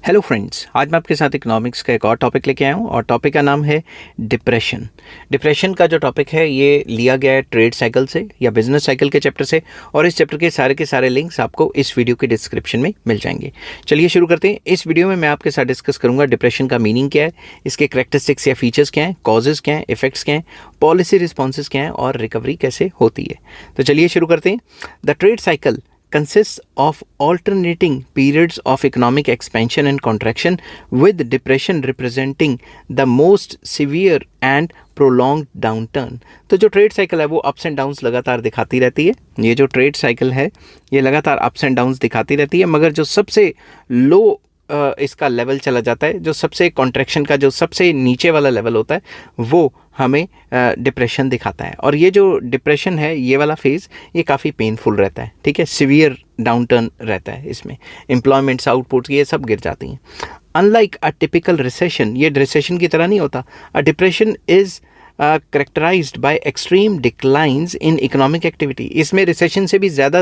Hello friends, आज मैं आपके साथ इकोनॉमिक्स का एक और टॉपिक लेके आया हूँ और टॉपिक का नाम है डिप्रेशन। डिप्रेशन का जो टॉपिक है ये लिया गया है ट्रेड साइकिल से या बिजनेस साइकिल के चैप्टर से, और इस चैप्टर के सारे लिंक्स आपको इस वीडियो के डिस्क्रिप्शन में मिल जाएंगे। चलिए शुरू करते हैं। इस वीडियो में मैं आपके साथ डिस्कस करूँगा डिप्रेशन का मीनिंग क्या है, इसके करैक्टरिस्टिक्स या फीचर्स क्या हैं, कॉजेज़ क्या हैं, इफेक्ट्स क्या हैं, पॉलिसी रिस्पॉन्सेज क्या हैं और रिकवरी कैसे होती है। तो चलिए शुरू करते हैं। The trade cycle consists of alternating periods of economic expansion and contraction, with depression representing the most severe and prolonged downturn। तो जो ट्रेड साइकिल है वो अप्स एंड डाउन्स लगातार दिखाती रहती है। ये जो ट्रेड साइकिल है ये लगातार अप्स एंड डाउन्स दिखाती रहती है, मगर जो सबसे लो इसका लेवल चला जाता है, जो सबसे कॉन्ट्रैक्शन का जो सबसे नीचे वाला लेवल होता है वो हमें डिप्रेशन दिखाता है। और ये जो डिप्रेशन है ये वाला फेज़ ये काफ़ी पेनफुल रहता है, ठीक है, सीवियर डाउनटर्न रहता है, इसमें एम्प्लॉयमेंट्स आउटपुट्स ये सब गिर जाती हैं। अनलाइक अ टिपिकल रिसेशन, ये रिसेशन की तरह नहीं होता। A depression is characterized by extreme declines in economic activity. इसमें रिसेशन से भी ज़्यादा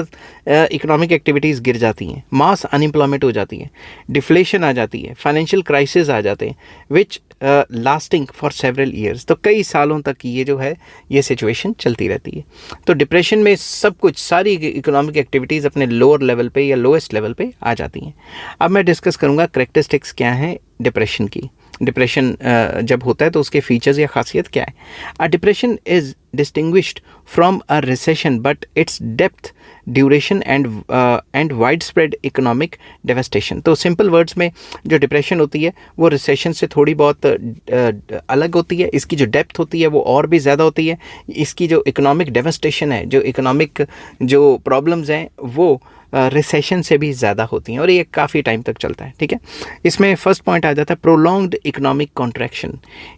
इकोनॉमिक एक्टिविटीज़ गिर जाती हैं, मास अनएम्प्लॉयमेंट हो जाती है, डिफ्लेशन आ जाती है, फाइनेंशियल क्राइसिस आ जाते हैं, विच लास्टिंग फॉर सेवरल ईयर्स। तो कई सालों तक ये जो है ये सिचुएशन चलती रहती है। तो डिप्रेशन में सब कुछ, सारी इकोनॉमिक एक्टिविटीज़ अपने लोअर लेवल पे या लोएस्ट लेवल पे आ जाती हैं। अब मैं डिस्कस करूँगा करैक्टरिस्टिक्स क्या हैं डिप्रेशन की। डिप्रेशन जब होता है तो उसके फीचर्स या खासियत क्या है। अ depression is distinguished from a recession but it's depth, duration and wide spread economic devastation. तो सिंपल वर्ड्स में जो डिप्रेशन होती है वो रिसेशन से थोड़ी बहुत अलग होती है। इसकी जो डेप्थ होती है वो और भी ज़्यादा होती है। इसकी जो इकोनॉमिक डेवस्टेशन है, जो इकोनॉमिक जो प्रॉब्लम्स हैं वो रिसेशन से भी ज़्यादा होती हैं और ये काफ़ी टाइम तक चलता है, ठीक है। इसमें फर्स्ट पॉइंट आ जाता है prolonged economic contraction.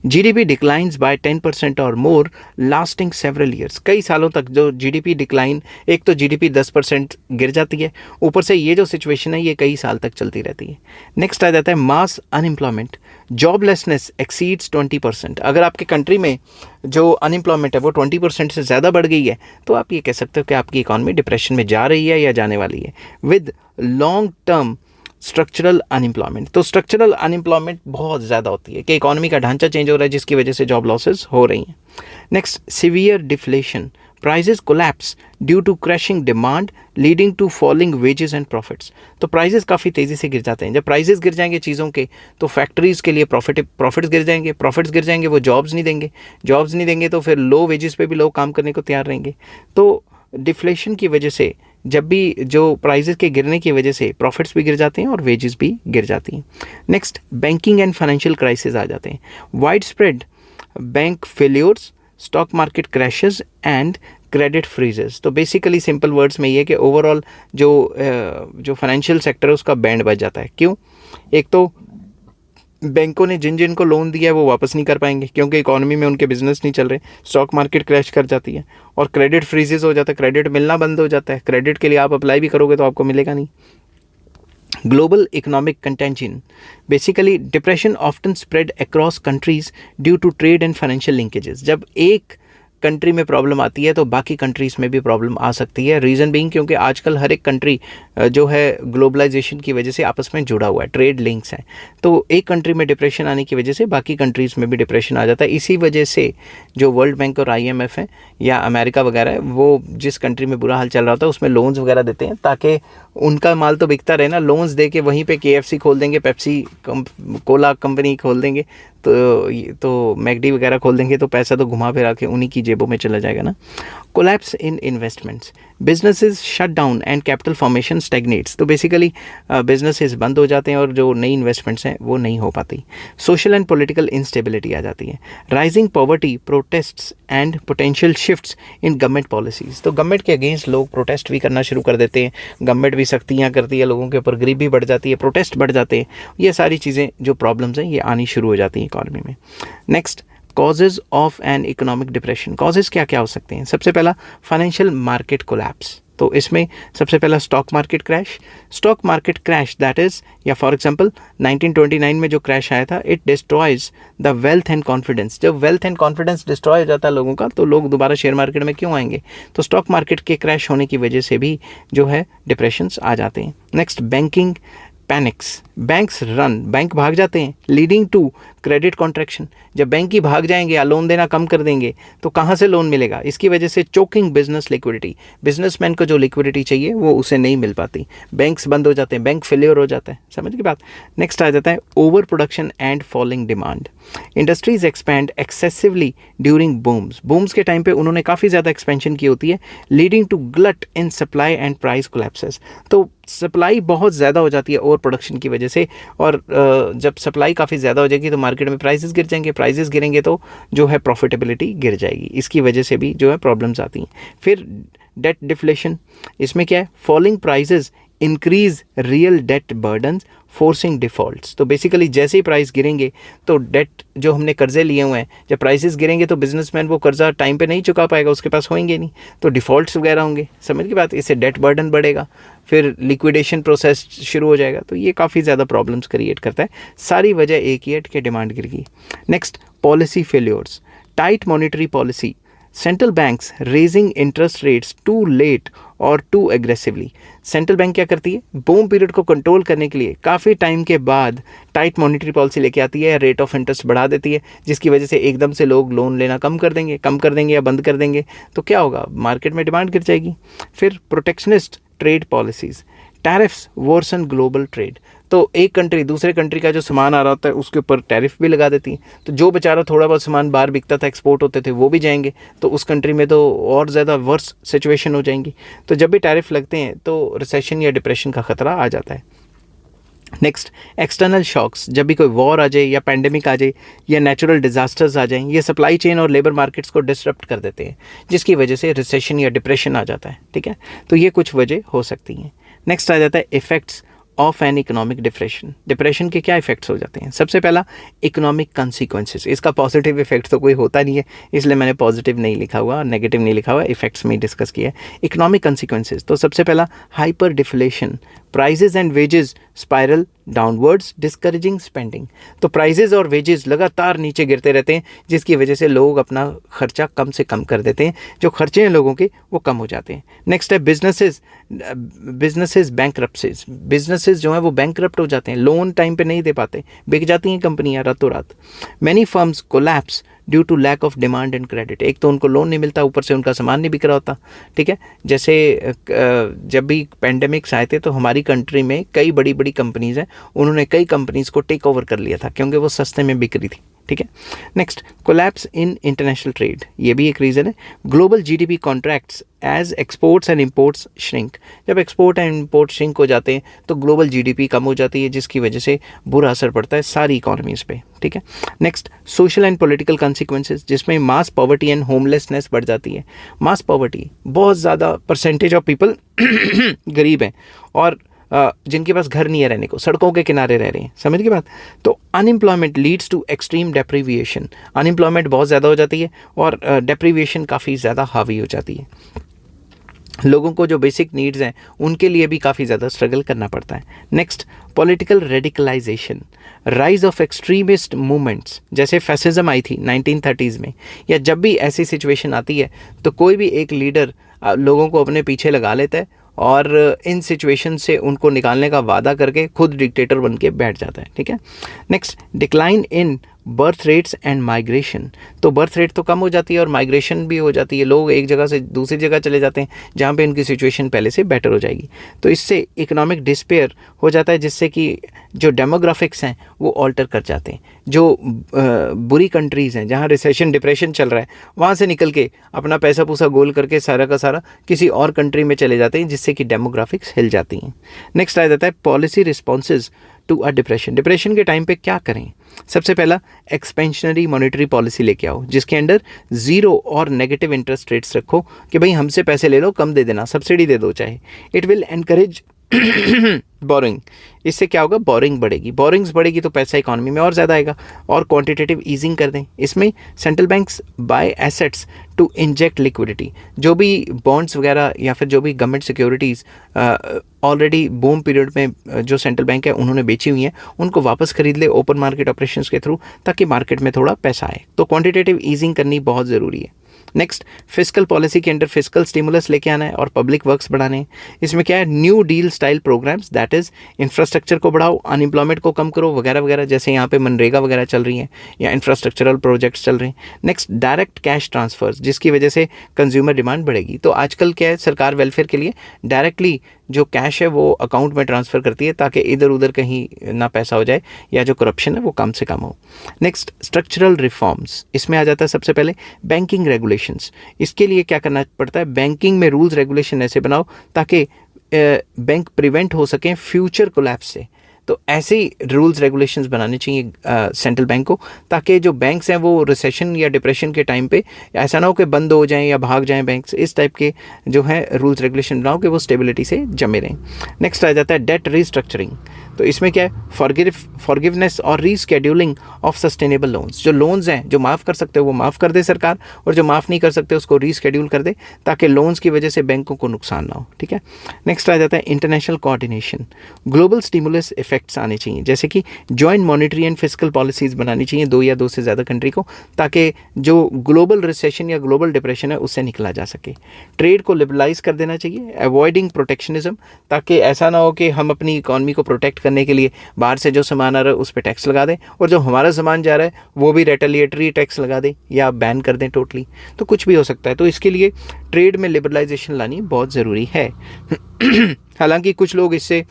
GDP declines by 10% और मोर लास्टिंग सेवरल ईयर्स। कई सालों तक जो जीडीपी डिक्लाइन, एक तो जीडीपी 10% गिर जाती है, ऊपर से ये जो सिचुएशन है ये कई साल तक चलती रहती है। नेक्स्ट आ जाता है मास अनएम्प्लॉयमेंट। Joblessness exceeds 20%। अगर आपके कंट्री में जो अनएम्प्लॉयमेंट है वो 20% से ज़्यादा बढ़ गई है तो आप ये कह सकते हो कि आपकी इकॉनमी डिप्रेशन में जा रही है या जाने वाली है। With long term structural unemployment. तो स्ट्रक्चरल अनएम्प्लॉयमेंट बहुत ज़्यादा होती है कि इकॉनमी का ढांचा चेंज हो रहा है जिसकी वजह से जॉब लॉसेस हो रही हैं। Next, severe deflation. Prices collapse due to crashing demand leading to falling wages and profits. तो प्राइजेस काफ़ी तेज़ी से गिर जाते हैं। जब प्राइजेस गिर जाएंगे चीज़ों के तो फैक्ट्रीज़ के लिए प्रॉफिट्स गिर जाएंगे, प्रॉफिट्स गिर जाएंगे, वो जॉब्स नहीं देंगे तो फिर लो वेजेस पे भी लोग काम करने को तैयार रहेंगे। तो डिफ्लेशन की वजह से जब भी जो प्राइजेस के गिरने की वजह से प्रॉफिट्स भी गिर जाते हैं और वेजेस भी गिर जाती हैं। Next, banking and financial crisis आ जाते हैं। Widespread bank failures, stock market crashes and credit freezes. तो बेसिकली सिंपल वर्ड्स में ये कि ओवरऑल जो फाइनेंशियल सेक्टर है उसका बैंड बज जाता है। क्यों? एक तो बैंकों ने जिन को लोन दिया है वो वापस नहीं कर पाएंगे क्योंकि इकोनॉमी में उनके बिजनेस नहीं चल रहे, स्टॉक मार्केट क्रैश कर जाती है और क्रेडिट फ्रीजेस हो जाता है, क्रेडिट मिलना बंद हो जाता है। क्रेडिट के लिए आप अप्लाई भी करोगे तो आपको मिलेगा नहीं। Global economic contagion. Basically, depression often spread across countries due to trade and financial linkages. जब एक कंट्री में प्रॉब्लम आती है तो बाकी कंट्रीज़ में भी प्रॉब्लम आ सकती है। रीज़न बीइंग क्योंकि आजकल हर एक कंट्री जो है ग्लोबलाइजेशन की वजह से आपस में जुड़ा हुआ है, ट्रेड लिंक्स हैं। तो एक कंट्री में डिप्रेशन आने की वजह से बाकी कंट्रीज़ में भी डिप्रेशन आ जाता है। इसी वजह से जो वर्ल्ड बैंक और IMF है या अमेरिका वगैरह है वो जिस कंट्री में बुरा हाल चल रहा होता है उसमें लोन्स वगैरह देते हैं ताकि उनका माल तो बिकता रहे ना। लोन्स दे के वहीं पे KFC खोल देंगे, पेप्सी कोला कंपनी खोल देंगे, तो मैकडी वगैरह खोल देंगे तो पैसा तो घुमा फिरा के उन्हीं की जेबों में चला जाएगा ना। Collapse in investments, businesses shut down and capital formation stagnates. तो बेसिकली बिजनेसेस बंद हो जाते हैं और जो नई इन्वेस्टमेंट्स हैं वो नहीं हो पाती। सोशल एंड पॉलिटिकल इंस्टेबिलिटी आ जाती है। Rising poverty, protests and potential shifts in government policies. तो गवर्नमेंट के अगेंस्ट लोग प्रोटेस्ट भी करना शुरू कर देते हैं, गवर्नमेंट भी सख्तियाँ करती है लोगों के ऊपर, गरीबी बढ़ जाती है, प्रोटेस्ट बढ़ जाते हैं। ये सारी चीज़ें जो प्रॉब्लम्स हैं ये आनी शुरू हो जाती हैं इकॉनमी में। Next, causes of N economic depression. Causes क्या क्या हो सकते हैं? सबसे पहला फाइनेंशियल मार्केट कोलैप्स। तो इसमें सबसे पहला stock market crash that is, या फॉर एग्जांपल 1929 में जो क्रैश आया था, it destroys the wealth and confidence. जब वेल्थ एंड कॉन्फिडेंस डिस्ट्रॉय हो जाता है लोगों का तो लोग दोबारा शेयर मार्केट में क्यों आएंगे? तो स्टॉक मार्केट के क्रैश होने की वजह से भी जो है डिप्रेशंस आ जाते हैं। Next, banking panics, banks run, bank भाग जाते हैं, लीडिंग टू क्रेडिट कॉन्ट्रैक्शन। जब बैंक ही भाग जाएंगे या लोन देना कम कर देंगे तो कहाँ से लोन मिलेगा? इसकी वजह से चोकिंग बिजनेस लिक्विडिटी, बिजनेसमैन को जो लिक्विडिटी चाहिए वो उसे नहीं मिल पाती, बैंक्स बंद हो जाते हैं, बैंक फेलियर हो जाता है। समझ की बात? नेक्स्ट आ जाता है over production and falling demand. Industries expand excessively during बूम्स, बूम्स के टाइम पे उन्होंने काफ़ी ज़्यादा एक्सपेंशन की होती है, leading to glut in supply and price collapses. तो सप्लाई बहुत ज़्यादा हो जाती है ओवर प्रोडक्शन की वजह से, और जब सप्लाई काफ़ी ज़्यादा हो जाएगी तो मार्केट में प्राइसेस गिर जाएंगे, प्राइसेस गिरेंगे तो जो है प्रॉफिटेबिलिटी गिर जाएगी, इसकी वजह से भी जो है प्रॉब्लम्स आती हैं। फिर डेट डिफ्लेशन, इसमें क्या है? Falling prices increase real debt burdens forcing defaults. तो बेसिकली जैसे ही प्राइस गिरेंगे तो डेट जो हमने कर्जे लिए हुए हैं, जब प्राइसेस गिरेंगे तो बिजनेसमैन वो कर्जा टाइम पे नहीं चुका पाएगा, उसके पास होंगे नहीं, तो डिफ़ॉल्ट्स वगैरह होंगे। समझ की बात? इससे डेट बर्डन बढ़ेगा, फिर लिक्विडेशन प्रोसेस शुरू हो जाएगा, तो ये काफ़ी ज़्यादा प्रॉब्लम्स क्रिएट करता है। सारी वजह एक ही है कि डिमांड गिर गई। Next, policy failures, tight monetary policy, central banks raising interest rates too late और टू एग्रेसिवली। सेंट्रल बैंक क्या करती है? बूम पीरियड को कंट्रोल करने के लिए काफ़ी टाइम के बाद टाइट मॉनिटरी पॉलिसी लेके आती है या रेट ऑफ इंटरेस्ट बढ़ा देती है, जिसकी वजह से एकदम से लोग लोन लेना कम कर देंगे या बंद कर देंगे, तो क्या होगा? मार्केट में डिमांड गिर जाएगी। फिर protectionist trade policies, tariffs worsen global trade. तो एक कंट्री दूसरे कंट्री का जो सामान आ रहा होता है उसके ऊपर टैरिफ भी लगा देती है, तो जो बेचारा थोड़ा बहुत सामान बाहर बिकता था, एक्सपोर्ट होते थे, वो भी जाएंगे, तो उस कंट्री में तो और ज़्यादा वर्स सिचुएशन हो जाएंगी। तो जब भी टैरिफ लगते हैं तो रिसेशन या डिप्रेशन का खतरा आ जाता है। नेक्स्ट, एक्सटर्नल शॉक्स, जब भी कोई वॉर आ जाए या पैंडेमिक आ जाए या नेचुरल डिजास्टर्स आ जाएं, ये सप्लाई चेन और लेबर मार्केट्स को डिसरप्ट कर देते हैं, जिसकी वजह से रिसेशन या डिप्रेशन आ जाता है। ठीक है, तो ये कुछ वजह हो सकती हैं। नेक्स्ट आ जाता है effects of N economic depression. Depression के क्या इफेक्ट्स हो जाते हैं? सबसे पहला, इकोनॉमिक कंसिक्वेंसेस। इसका पॉजिटिव इफेक्ट तो कोई होता नहीं है, इसलिए मैंने पॉजिटिव नहीं लिखा हुआ और नेगेटिव नहीं लिखा हुआ, इफेक्ट्स में डिस्कस किया है। इकोनॉमिक कंसिक्वेंसेस, तो सबसे पहला hyper deflation, prices and wages spiral downwards discouraging spending. तो प्राइजेज और वेजेस लगातार नीचे गिरते रहते हैं, जिसकी वजह से लोग अपना खर्चा कम से कम कर देते हैं, जो खर्चे हैं लोगों के वो कम हो जाते हैं। नेक्स्ट है बिजनेसेस बैंकरप्सीज, बिजनेसेस जो हैं वो बैंकरप्ट हो जाते हैं, लोन टाइम पे नहीं दे पाते, बिक जाती हैं कंपनियां रातों रात। Many firms collapse due to lack of demand and credit, एक तो उनको लोन नहीं मिलता, ऊपर से उनका सामान नहीं बिक रहा होता। ठीक है, जैसे जब भी पेंडेमिक्स आए थे तो हमारी कंट्री में कई बड़ी बड़ी कंपनीज़ हैं, उन्होंने कई कंपनीज़ को टेक ओवर कर लिया था क्योंकि वो सस्ते में बिक रही थी। ठीक है, next, collapse in international trade, ये भी एक रीज़न है। Global GDP contracts as exports and imports shrink, जब एक्सपोर्ट एंड इंपोर्ट श्रिंक हो जाते हैं तो ग्लोबल जीडीपी कम हो जाती है, जिसकी वजह से बुरा असर पड़ता है सारी इकोनॉमीज़ पे। ठीक है, next, social and political consequences, जिसमें मास पॉवर्टी एंड होमलेसनेस बढ़ जाती है। मास पॉवर्टी, बहुत ज़्यादा परसेंटेज ऑफ पीपल गरीब हैं और जिनके पास घर नहीं है रहने को, सड़कों के किनारे रह रहे हैं। समझ की बात? तो unemployment leads to extreme deprivation, unemployment बहुत ज़्यादा हो जाती है और डेप्रीविएशन काफ़ी ज़्यादा हावी हो जाती है। लोगों को जो बेसिक नीड्स हैं उनके लिए भी काफ़ी ज़्यादा स्ट्रगल करना पड़ता है। Next, political radicalisation, rise of extremist movements, जैसे फैसिज्म आई थी 1930s में, या जब भी ऐसी सिचुएशन आती है तो कोई भी एक लीडर लोगों को अपने पीछे लगा लेता है और इन सिचुएशन से उनको निकालने का वादा करके खुद डिक्टेटर बन के बैठ जाता है। ठीक है, next, decline in birth rates and migration, तो बर्थ रेट तो कम हो जाती है और माइग्रेशन भी हो जाती है, लोग एक जगह से दूसरी जगह चले जाते हैं जहाँ पे उनकी सिचुएशन पहले से बेटर हो जाएगी। तो इससे इकोनॉमिक डिस्पेयर हो जाता है, जिससे कि जो डेमोग्राफिक्स हैं वो ऑल्टर कर जाते हैं। जो बुरी कंट्रीज़ हैं जहाँ रिसेशन डिप्रेशन चल रहा है, वहाँ से निकल के अपना पैसा पूसा गोल करके सारा का सारा किसी और कंट्री में चले जाते हैं, जिससे कि डेमोग्राफिक्स हिल जाती हैं। नेक्स्ट आ जाता है policy responses to a depression. Depression के टाइम पे क्या करें? सबसे पहला, एक्सपेंशनरी मॉनेटरी पॉलिसी लेके आओ, जिसके अंडर जीरो और नेगेटिव इंटरेस्ट रेट्स रखो कि भाई हमसे पैसे ले लो, कम दे देना, सब्सिडी दे दो चाहे। इट विल एनकरेज बोरिंग, इससे क्या होगा? बोरिंग बढ़ेगी, बोरिंग्स बढ़ेगी तो पैसा इकोनॉमी में और ज़्यादा आएगा। और क्वांटिटेटिव ईजिंग कर दें, इसमें central banks buy assets to inject liquidity, जो भी बॉन्ड्स वगैरह या फिर जो भी government securities already boom period में जो सेंट्रल बैंक है उन्होंने बेची हुई हैं, उनको वापस खरीद ले ओपन मार्केट ऑपरेशंस के थ्रू, ताकि मार्केट में थोड़ा पैसा आए। तो क्वांटिटेटिव ईजिंग करनी बहुत ज़रूरी है। नेक्स्ट, फिस्कल पॉलिसी के अंडर फिस्कल स्टिमुलस लेके आना है और पब्लिक वर्क्स बढ़ाने हैं। इसमें क्या है, new deal style programmes, that is infrastructure को बढ़ाओ, अनएम्प्लॉयमेंट को कम करो वगैरह वगैरह, जैसे यहाँ पे मनरेगा वगैरह चल रही हैं या इंफ्रास्ट्रक्चरल प्रोजेक्ट्स चल रहे हैं। नेक्स्ट, डायरेक्ट कैश ट्रांसफर्स, जिसकी वजह से कंज्यूमर डिमांड बढ़ेगी। तो आजकल क्या है, सरकार वेलफेयर के लिए डायरेक्टली जो कैश है वो अकाउंट में ट्रांसफ़र करती है ताकि इधर उधर कहीं ना पैसा हो जाए या जो करप्शन है वो कम से कम हो। नेक्स्ट, स्ट्रक्चरल रिफॉर्म्स, इसमें आ जाता है सबसे पहले बैंकिंग रेगुलेशंस। इसके लिए क्या करना पड़ता है, बैंकिंग में रूल्स रेगुलेशन ऐसे बनाओ ताकि बैंक प्रिवेंट हो सकें फ्यूचर कोलैप्स से। तो ऐसे रूल्स रेगुलेशंस बनाने चाहिए सेंट्रल बैंक को, ताकि जो बैंक्स हैं वो रिसेशन या डिप्रेशन के टाइम पे ऐसा ना हो कि बंद हो जाएं या भाग जाएं बैंक्स। इस टाइप के जो है रूल्स रेगुलेशन बनाओ कि वो स्टेबिलिटी से जमे रहें। नेक्स्ट आ जाता है डेट रीस्ट्रक्चरिंग। तो इसमें क्या है, फॉरगिवनेस और रीस्केड्यूलिंग ऑफ सस्टेनेबल लोन्स। जो लोन्स हैं जो माफ़ कर सकते हो वो माफ़ कर दे सरकार, और जो माफ़ नहीं कर सकते उसको रीस्केड्यूल कर दे ताकि लोन्स की वजह से बैंकों को नुकसान ना हो। ठीक है। नेक्स्ट आ जाता है international coordination. Global stimulus effects आने चाहिए, जैसे कि joint monetary and fiscal policies बनानी चाहिए 2 या 2 से ज़्यादा कंट्री को, ताकि जो ग्लोबल रिसेशन या ग्लोबल डिप्रेशन है उससे निकला जा सके। ट्रेड को लिबरलाइज कर देना चाहिए, अवॉइडिंग प्रोटेक्शनिज्म, ताकि ऐसा ना हो कि हम अपनी इकॉनमी को प्रोटेक्ट करने के लिए बाहर से जो सामान आ रहा है उस पर टैक्स लगा दें और जो हमारा सामान जा रहा है वो भी रेटेलिएटरी टैक्स लगा दें या बैन कर दें टोटली। तो कुछ भी हो सकता है। तो इसके लिए ट्रेड में लिबरलाइजेशन लानी बहुत ज़रूरी है। हालांकि कुछ लोग इससे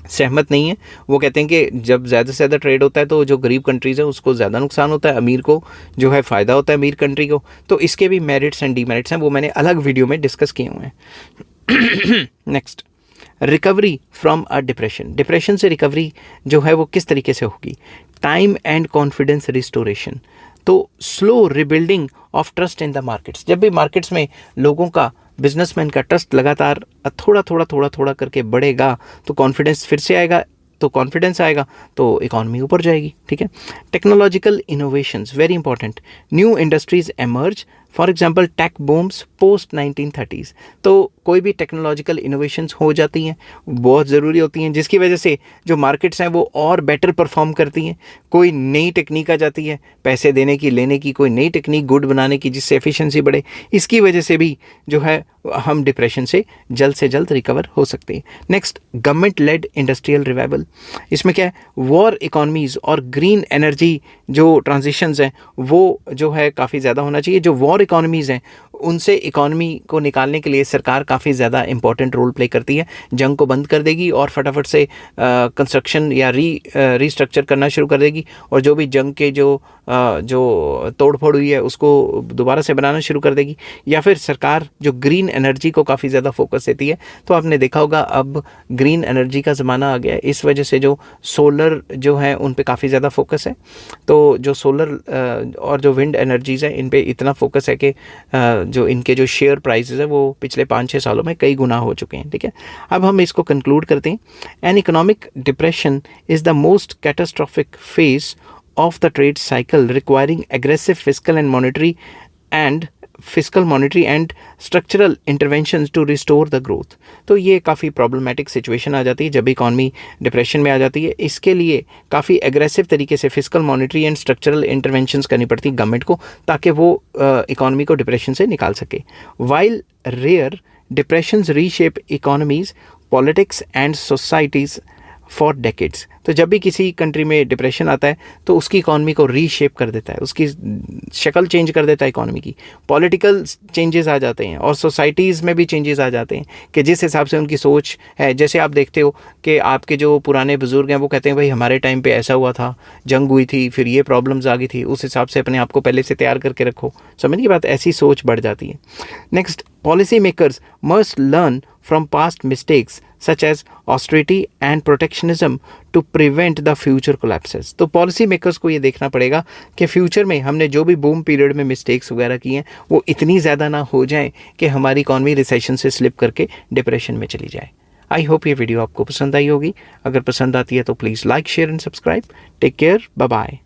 सहमत नहीं है, वो कहते हैं कि जब ज़्यादा से ज़्यादा ट्रेड होता है तो जो गरीब कंट्रीज़ है उसको ज़्यादा नुकसान होता है, अमीर को जो है फ़ायदा होता है, अमीर कंट्री को। तो इसके भी मेरिट्स एंड डीमेरिट्स हैं, वो मैंने अलग वीडियो में डिस्कस किए हुए हैं। Next, recovery from a depression. Depression से रिकवरी जो है वो किस तरीके से होगी, टाइम एंड कॉन्फिडेंस रिस्टोरेशन। तो slow rebuilding of trust in the markets. जब भी मार्केट्स में लोगों का, बिजनेसमैन का ट्रस्ट लगातार थोड़ा करके बढ़ेगा तो कॉन्फिडेंस फिर से आएगा, तो कॉन्फिडेंस आएगा तो इकॉनमी ऊपर जाएगी। ठीक है। Technological innovations, very important. New industries emerge, for example tech booms post 1930s। तो कोई भी टेक्नोलॉजिकल इनोवेशंस हो जाती हैं, बहुत ज़रूरी होती हैं, जिसकी वजह से जो मार्केट्स हैं वो और बेटर परफॉर्म करती हैं। कोई नई टेक्निक आ जाती है पैसे देने की, लेने की, कोई नई टेक्निक गुड बनाने की जिससे एफिशिएंसी बढ़े। इसकी वजह से भी जो है हम डिप्रेशन से जल्द रिकवर हो सकते हैं। Next, government led industrial revival. इसमें क्या है, वॉर इकॉनमीज़ और ग्रीन एनर्जी जो ट्रांजिशंस हैं वो जो है काफ़ी ज़्यादा होना चाहिए। जो वॉर इकॉनमीज़ हैं उनसे इकॉनमी को निकालने के लिए सरकार काफ़ी ज़्यादा इंपॉर्टेंट रोल प्ले करती है। जंग को बंद कर देगी और फटाफट से कंस्ट्रक्शन या रीस्ट्रक्चर करना शुरू कर देगी, और जो भी जंग के जो तोड़फोड़ हुई है उसको दोबारा से बनाना शुरू कर देगी। या फिर सरकार जो ग्रीन एनर्जी को काफ़ी ज़्यादा फोकस देती है। तो आपने देखा होगा अब ग्रीन एनर्जी का ज़माना आ गया है, इस वजह से जो सोलर जो है उन पे काफ़ी ज़्यादा फोकस है। तो जो सोलर और जो विंड एनर्जीज़ हैं इन पे इतना फोकस है कि जो इनके जो शेयर प्राइसेस है वो पिछले 5-6 सालों में कई गुना हो चुके हैं। ठीक है। अब हम इसको कंक्लूड करते हैं। An economic depression is the most catastrophic phase of the trade cycle requiring aggressive fiscal monetary and structural interventions to restore the growth. तो ये काफ़ी प्रॉब्लमेटिक सिचुएशन आ जाती है जब इकॉनमी डिप्रेशन में आ जाती है। इसके लिए काफ़ी एग्रेसिव तरीके से fiscal monetary and structural interventions करनी पड़ती है गवर्नमेंट को, ताकि वो इकॉनमी को डिप्रेशन से निकाल सके। While rare, depressions reshape economies, politics and societies for decades. तो जब भी किसी कंट्री में डिप्रेशन आता है तो उसकी इकॉनमी को रीशेप कर देता है, उसकी शक्ल चेंज कर देता है इकॉनमी की। पॉलिटिकल चेंजेस आ जाते हैं और सोसाइटीज़ में भी चेंजेस आ जाते हैं कि जिस हिसाब से उनकी सोच है। जैसे आप देखते हो कि आपके जो पुराने बुजुर्ग हैं वो कहते हैं भाई हमारे टाइम पे ऐसा हुआ था, जंग हुई थी, फिर ये प्रॉब्लम्स आ गई थी, उस हिसाब से अपने आप को पहले से तैयार करके रखो। समझ की बात, ऐसी सोच बढ़ जाती है। Next, policy makers must learn from past mistakes such as austerity and protectionism to prevent the future collapses। तो पॉलिसी मेकर्स को ये देखना पड़ेगा कि फ्यूचर में हमने जो भी बूम पीरियड में मिस्टेक्स वगैरह की हैं वो इतनी ज़्यादा ना हो जाएं कि हमारी इकॉनमी रिसेशन से स्लिप करके डिप्रेशन में चली जाए। आई होप ये वीडियो आपको पसंद आई होगी। अगर पसंद आती है तो please like, share and subscribe. Take care, bye bye.